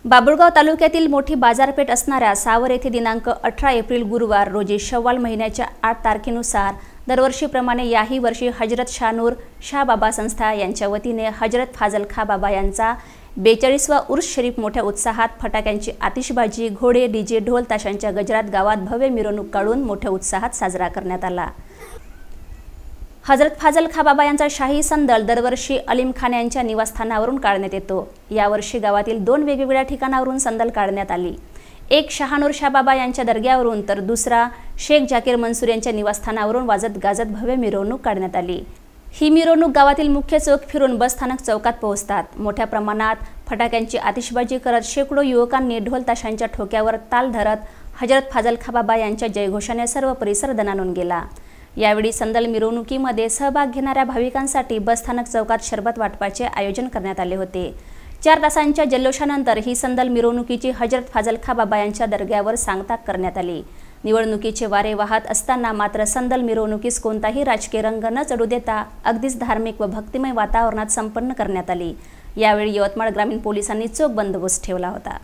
बाभुळगाव तालुक्यातील मोठी बाजारपेठ असणाऱ्या सावर येथे दिनांक 18 एप्रिल गुरुवार रोजी शव्वाल महिन्याच्या 8 तारखेनुसार दरवर्षीप्रमाणे याही वर्षी हजरत शानूर शाह बाबा संस्था यांच्या वतीने हजरत फाजल खा बाबा यांचा 42वा उर्स शरीफ मोठ्या उत्साहात फटाक्यांची आतिषबाजी, घोडे, डीजे, ढोल ताशांच्या गजरात गावात भव्य मिरवणूक काढून मोठ्या उत्साहात साजरा करण्यात आला। हजरत फाजल खा बाबा यांचा शाही संदल दरवर्षी अलीम खान यांच्या निवासस्थानावरून काढण्यात येतो। यावर्षी गावातील 2 वेगवेगळ्या ठिकाणावरून संदल काढण्यात आली। एक शहानूर शाह बाबा यांच्या दर्ग्यावरून तर दुसरा शेख जाकीर मंसूर यांच्या निवासस्थानावरून वाजत गाजत भव्य मिरवणूक काढण्यात आली। ही मिरवणूक गावातील मुख्य चौक फिरून बस स्थानक चौकात पोहोचतात। मोठ्या प्रमाणात फटाक्यांची आतिषबाजी करत शेकडो युवकांनी ढोल ताशांच्या ठोक्यावर ताल धरत हजरत फाजल खा बाबा यांच्या जयघोषाने सर्व परिसर दणाणून गेला। यावेळी संदल मिरवणुकीमध्ये सहभाग घेणाऱ्या भाविकांसाठी बसस्थानक चौकात शरबत वाटपाचे आयोजन करण्यात आले होते। 4 तासांच्या जल्लोषानंतर ही संदल मिरवणुकीची हजरत फाजल खा बाबा यांच्या दर्ग्यावर सांगता करण्यात आली। निवडणुकीचे वारे वाहत असताना मात्र संदल मिरवणुकीस कोणताही राजकीय रंग न चढू देता अगदीच धार्मिक व भक्तिमय वातावरणात संपन्न करण्यात आली। यावेळी यवतमाळ ग्रामीण पोलिसांनी चोख बंदोबस्त ठेवला होता।